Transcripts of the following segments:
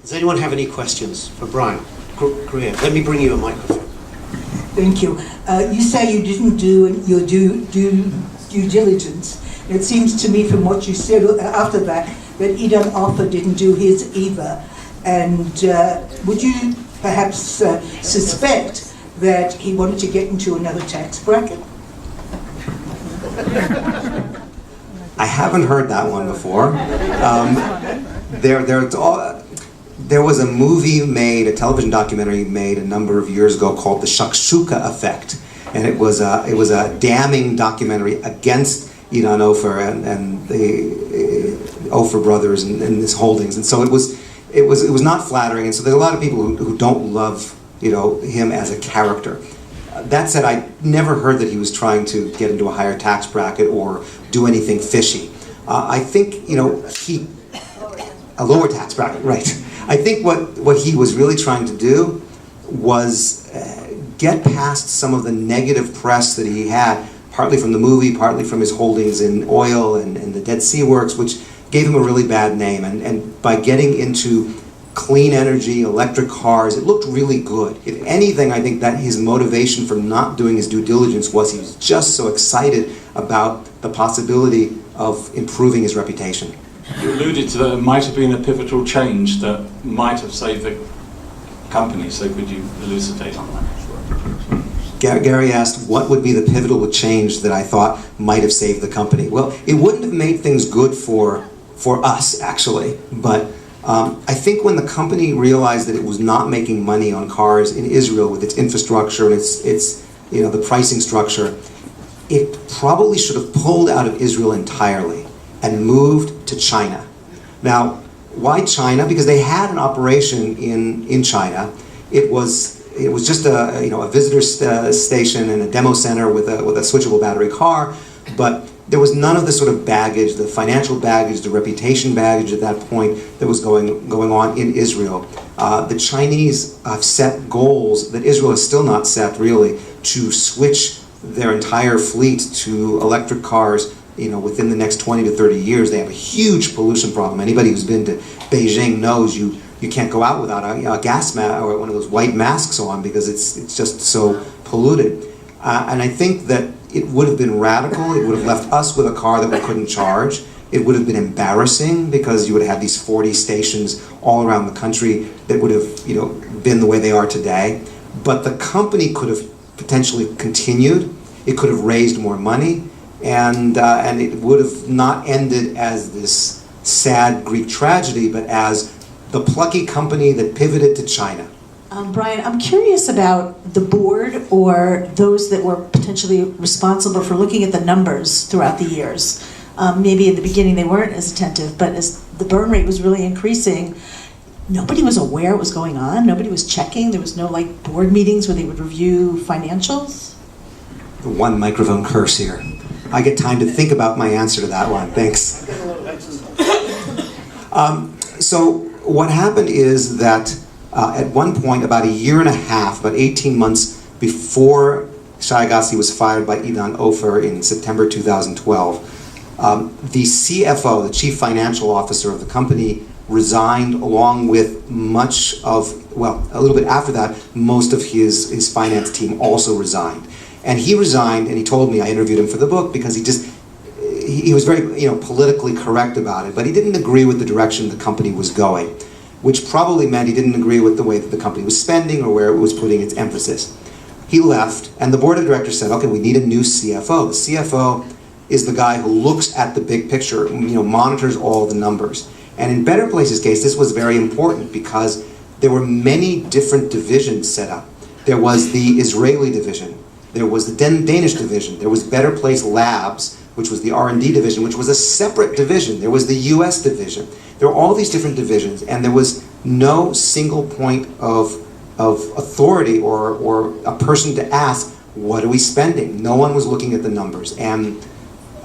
Does anyone have any questions for Brian? Greer, let me bring you a microphone. Thank you. You say you didn't do your due diligence. It seems to me from what you said after that Edom Arthur didn't do his either. And would you perhaps suspect that he wanted to get into another tax bracket? I haven't heard that one before. There was a movie made, a television documentary made a number of years ago called The Shakshuka Effect, and it was a damning documentary against Edom Arthur and the Arthur brothers and his holdings, and so it was not flattering, and so there are a lot of people who don't love him as a character. That said, I never heard that he was trying to get into a higher tax bracket or do anything fishy. I think a lower tax bracket, right? I think what he was really trying to do was get past some of the negative press that he had, partly from the movie, partly from his holdings in oil and the Dead Sea Works, which gave him a really bad name. And by getting into clean energy, electric cars, it looked really good. If anything, I think that his motivation for not doing his due diligence was he was just so excited about the possibility of improving his reputation. You alluded to that it might have been a pivotal change that might have saved the company, so could you elucidate on that? Gary asked, what would be the pivotal change that I thought might have saved the company? Well, it wouldn't have made things good for us, actually, but I think when the company realized that it was not making money on cars in Israel with its infrastructure and its the pricing structure, it probably should have pulled out of Israel entirely and moved to China. Now, why China? Because they had an operation in China. It was just a visitor station and a demo center with a switchable battery car, but there was none of the sort of baggage, the financial baggage, the reputation baggage at that point that was going on in Israel. The Chinese have set goals that Israel has still not set, really, to switch their entire fleet to electric cars within the next 20 to 30 years. They have a huge pollution problem. Anybody who's been to Beijing knows you can't go out without a gas mask or one of those white masks on because it's just so polluted. And I think that it would have been radical. It would have left us with a car that we couldn't charge. It would have been embarrassing because you would have had these 40 stations all around the country that would have been the way they are today. But the company could have potentially continued. It could have raised more money. And it would have not ended as this sad Greek tragedy, but as the plucky company that pivoted to China. Brian, I'm curious about the board or those that were potentially responsible for looking at the numbers throughout the years. Maybe in the beginning they weren't as attentive, but as the burn rate was really increasing, nobody was aware what was going on. Nobody was checking. There was no board meetings where they would review financials. The one microphone curse here. I get time to think about my answer to that one. Thanks. So what happened is that at one point, about a year and a half, about 18 months before Shai Agassi was fired by Edom Arthur in September 2012, the CFO, the chief financial officer of the company, resigned along with a little bit after that, most of his finance team also resigned. And he resigned, and he told me, I interviewed him for the book, because he was very politically correct about it, but he didn't agree with the direction the company was going, which probably meant he didn't agree with the way that the company was spending or where it was putting its emphasis. He left, and the board of directors said, okay, we need a new CFO. The CFO is the guy who looks at the big picture, monitors all the numbers. And in Better Place's case, this was very important because there were many different divisions set up. There was the Israeli division. There was the Danish division. There was Better Place Labs, which was the R&D division, which was a separate division. There was the US division. There were all these different divisions, and there was no single point of authority or a person to ask, what are we spending? No one was looking at the numbers. And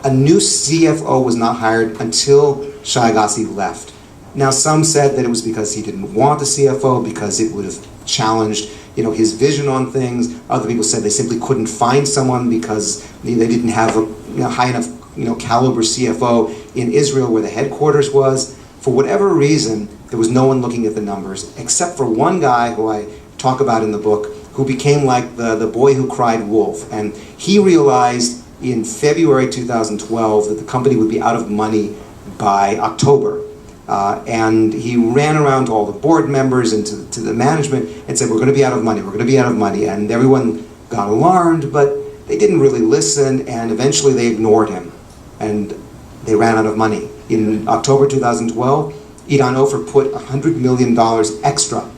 a new CFO was not hired until Shai Agassi left. Now, some said that it was because he didn't want a CFO, because it would have challenged his vision on things. Other people said they simply couldn't find someone because they didn't have a high enough caliber CFO in Israel where the headquarters was. For whatever reason, there was no one looking at the numbers, except for one guy who I talk about in the book, who became like the boy who cried wolf. And he realized in February 2012 that the company would be out of money by October. And he ran around to all the board members and to the management and said, we're going to be out of money, we're going to be out of money. And everyone got alarmed, but they didn't really listen, and eventually they ignored him. And they ran out of money. In October 2012, Edom Arthur put $100 million extra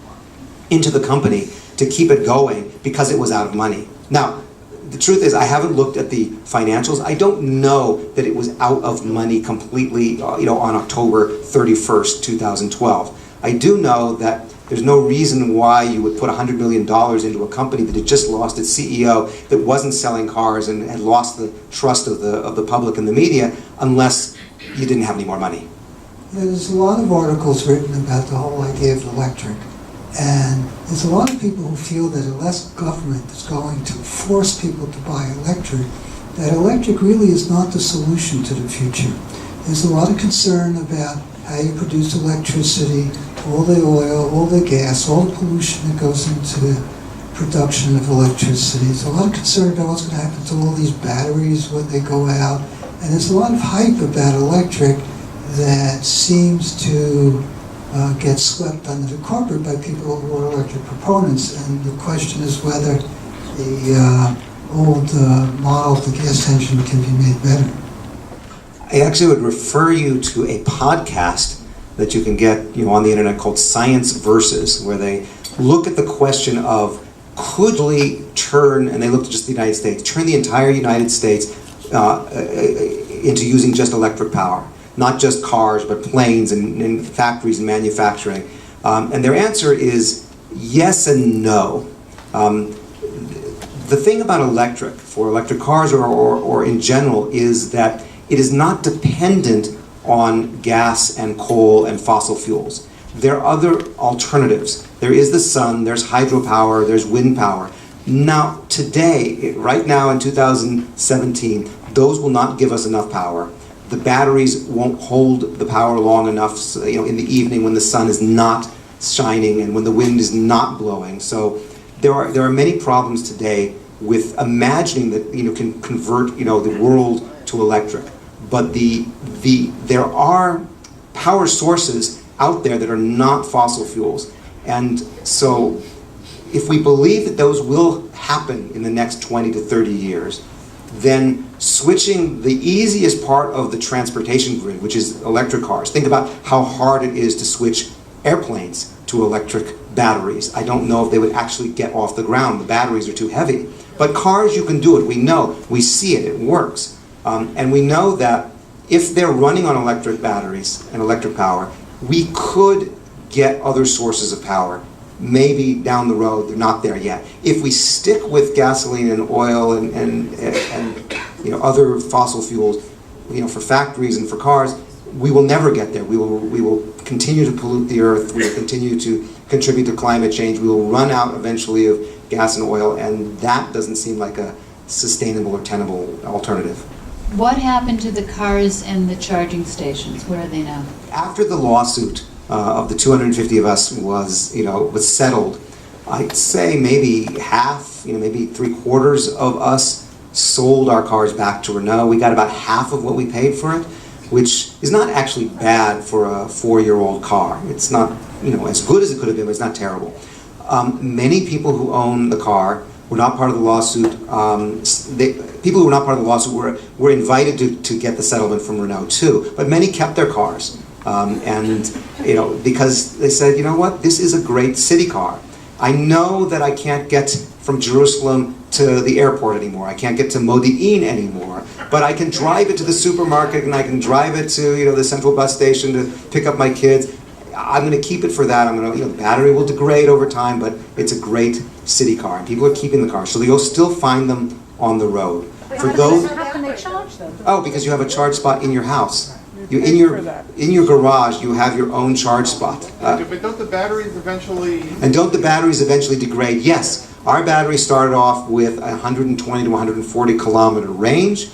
into the company to keep it going because it was out of money. Now, the truth is, I haven't looked at the financials. I don't know that it was out of money completely, on October 31st, 2012. I do know that there's no reason why you would put $100 million into a company that had just lost its CEO, that wasn't selling cars and had lost the trust of the public and the media, unless you didn't have any more money. There's a lot of articles written about the whole idea of electric. And there's a lot of people who feel that unless government is going to force people to buy electric, that electric really is not the solution to the future. There's a lot of concern about how you produce electricity, all the oil, all the gas, all the pollution that goes into the production of electricity. There's a lot of concern about what's going to happen to all these batteries when they go out. And there's a lot of hype about electric that seems to get swept under the carpet by people who are electric proponents. And the question is whether the old model of the gas engine can be made better. I actually would refer you to a podcast that you can get on the internet called Science Versus, where they look at the question of could we turn, and they looked at just the United States, turn the entire United States into using just electric power. Not just cars, but planes and factories and manufacturing. And their answer is yes and no. The thing about electric, for electric cars or in general, is that it is not dependent on gas and coal and fossil fuels. There are other alternatives. There is the sun, there's hydropower, there's wind power. Now, today, right now in 2017, those will not give us enough power. The batteries won't hold the power long enough, so, in the evening when the sun is not shining and when the wind is not blowing. So there are many problems today with imagining that can convert the world to electric. But there are power sources out there that are not fossil fuels, and so if we believe that those will happen in the next 20 to 30 years, then switching the easiest part of the transportation grid, which is electric cars. Think about how hard it is to switch airplanes to electric batteries. I don't know if they would actually get off the ground. The batteries are too heavy. But cars, you can do it. We know. We see it. It works. And we know that if they're running on electric batteries and electric power, we could get other sources of power. Maybe down the road, they're not there yet. If we stick with gasoline and oil and other fossil fuels, for factories and for cars, we will never get there. We will continue to pollute the earth. We will continue to contribute to climate change. We will run out eventually of gas and oil, and that doesn't seem like a sustainable or tenable alternative. What happened to the cars and the charging stations? Where are they now? After the lawsuit of the 250 of us was settled, I'd say maybe half, maybe 3/4 of us sold our cars back to Renault. We got about half of what we paid for it, which is not actually bad for a 4-year-old car. It's not, as good as it could have been, but it's not terrible. Many people who own the car were not part of the lawsuit. People who were not part of the lawsuit were invited to get the settlement from Renault too, but many kept their cars. Because they said, what, this is a great city car. I know that I can't get from Jerusalem to the airport anymore. I can't get to Modi'in anymore. But I can drive it to the supermarket, and I can drive it to the central bus station to pick up my kids. I'm going to keep it for that. The battery will degrade over time, but it's a great city car, and people are keeping the car. So you'll still find them on the road. For those, How can they charge them? oh, because you have a charge spot in your house. In your garage, you have your own charge spot. But don't the batteries eventually... And don't the batteries eventually degrade? Yes. Our battery started off with 120 to 140 kilometer range.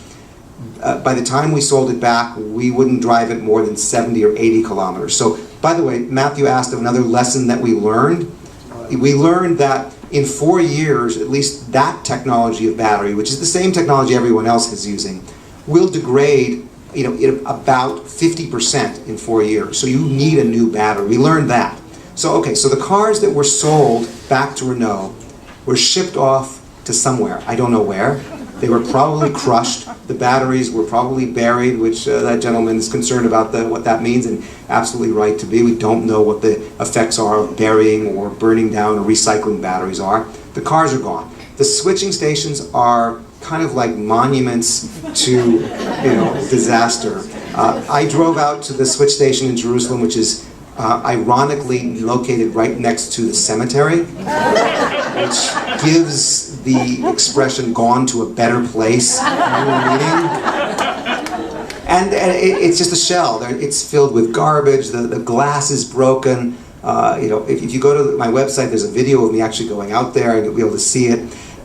by the time we sold it back, we wouldn't drive it more than 70 or 80 kilometers. So, by the way, Matthew asked another lesson that we learned. We learned that in 4 years, at least that technology of battery, which is the same technology everyone else is using, will degrade about 50% in 4 years. So you need a new battery. We learned that. So, okay, so the cars that were sold back to Renault were shipped off to somewhere. I don't know where. They were probably crushed. The batteries were probably buried, which that gentleman is concerned about what that means, and absolutely right to be. We don't know what the effects are of burying or burning down or recycling batteries are. The cars are gone. The switching stations are kind of like monuments to, disaster. I drove out to the switch station in Jerusalem, which is ironically located right next to the cemetery, which gives the expression "gone to a better place" meaning. And it's just a shell. It's filled with garbage. The glass is broken. If you go to my website, there's a video of me actually going out there, and you'll be able to see it.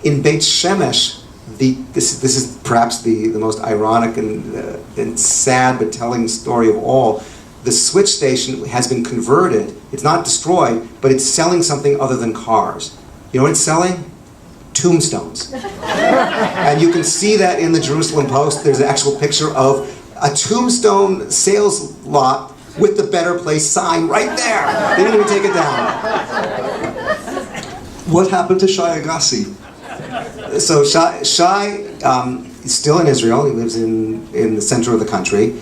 In Beit Shemesh, this is perhaps the most ironic and sad but telling story of all. The switch station has been converted. It's not destroyed, but it's selling something other than cars. You know what it's selling? Tombstones. And you can see that in the Jerusalem Post. There's an actual picture of a tombstone sales lot with the Better Place sign right there. They didn't even take it down. What happened to Shai Agassi? So Shai is still in Israel. He lives in the center of the country.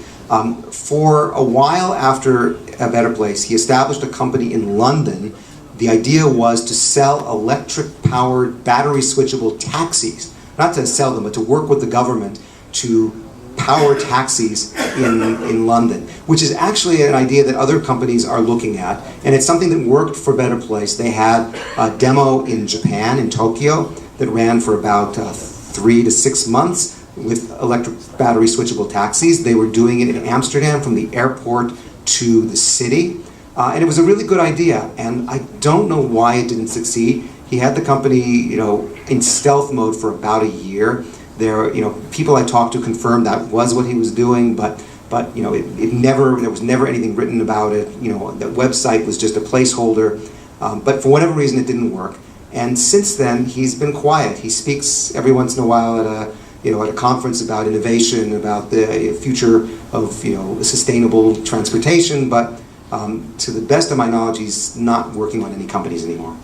For a while after A Better Place, he established a company in London. The idea was to sell electric-powered, battery-switchable taxis. Not to sell them, but to work with the government to power taxis in London, which is actually an idea that other companies are looking at. And it's something that worked for Better Place. They had a demo in Japan, in Tokyo, that ran for about 3 to 6 months with electric battery switchable taxis. They were doing it in Amsterdam from the airport to the city. And it was a really good idea. And I don't know why it didn't succeed. He had the company, in stealth mode for about a year. There, people I talked to confirmed that was what he was doing, but it never, there was never anything written about it. The website was just a placeholder. But for whatever reason, it didn't work. And since then, he's been quiet. He speaks every once in a while at a conference about innovation, about the future of sustainable transportation. But to the best of my knowledge, he's not working on any companies anymore.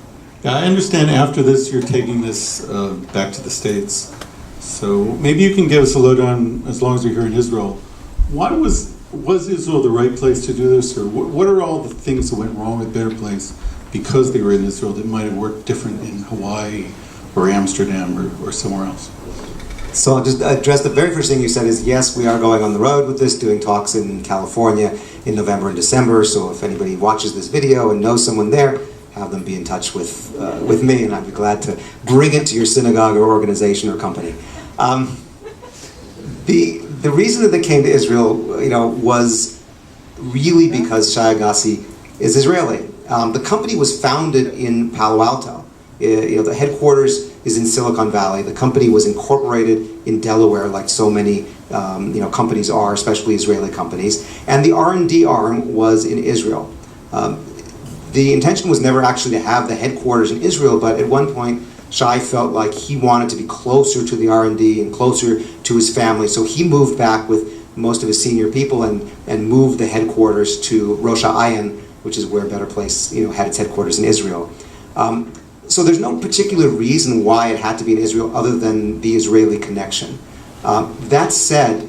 I understand after this you're taking this back to the States. So maybe you can give us a lowdown, as long as you're here in Israel. Why was Israel the right place to do this? Or what are all the things that went wrong with Better Place because they were in Israel that might have worked different in Hawaii or Amsterdam or somewhere else? So I'll just address the very first thing you said is, yes, we are going on the road with this, doing talks in California in November and December. So if anybody watches this video and knows someone there, have them be in touch with me, and I'd be glad to bring it to your synagogue or organization or company. The reason that they came to Israel, was really because Shai Agassi is Israeli. The company was founded in Palo Alto. The headquarters is in Silicon Valley. The company was incorporated in Delaware, like so many companies are, especially Israeli companies. And the R&D arm was in Israel. The intention was never actually to have the headquarters in Israel, but at one point, Shai felt like he wanted to be closer to the R&D and closer to his family, so he moved back with most of his senior people and moved the headquarters to Rosh Hashanah, which is where Better Place had its headquarters in Israel. So there's no particular reason why it had to be in Israel other than the Israeli connection. That said,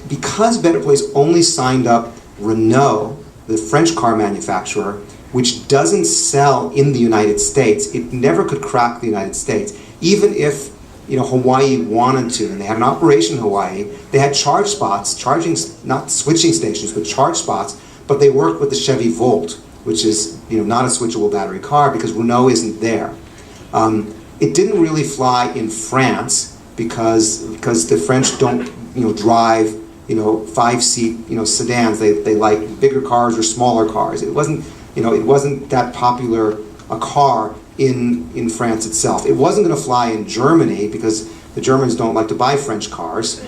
because Better Place only signed up Renault, the French car manufacturer, which doesn't sell in the United States, it never could crack the United States. Even if Hawaii wanted to, and they had an operation in Hawaii, they had charge spots, not switching stations, but charge spots, but they worked with the Chevy Volt, which is not a switchable battery car because Renault isn't there. It didn't really fly in France because the French don't drive 5-seat sedans. They like bigger cars or smaller cars. It wasn't that popular a car in France itself. It wasn't going to fly in Germany because the Germans don't like to buy French cars.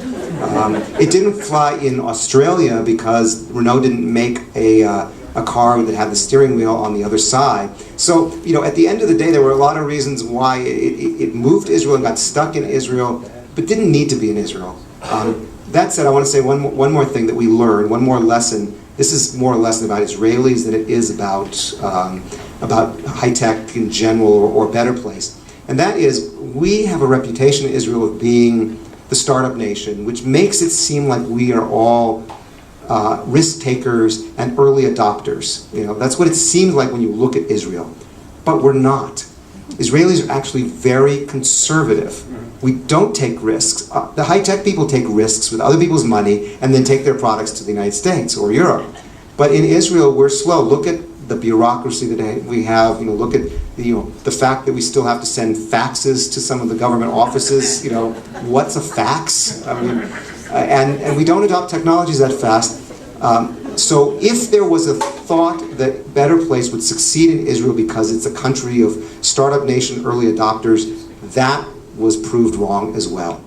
It didn't fly in Australia because Renault didn't make a car that had the steering wheel on the other side. So, at the end of the day, there were a lot of reasons why it moved to Israel and got stuck in Israel, but didn't need to be in Israel. That said, I want to say one more thing that we learned, one more lesson. This is more a lesson about Israelis than it is about high tech in general or Better Place. And that is, we have a reputation in Israel of being the startup nation, which makes it seem like we are all risk takers and early adopters. That's what it seems like when you look at Israel. But we're not. Israelis are actually very conservative. We don't take risks. The high-tech people take risks with other people's money and then take their products to the United States or Europe. But in Israel, we're slow. Look at the bureaucracy that we have. Look at the fact that we still have to send faxes to some of the government offices. What's a fax? And we don't adopt technologies that fast. So if there was a thought that Better Place would succeed in Israel because it's a country of startup nation early adopters, that was proved wrong as well.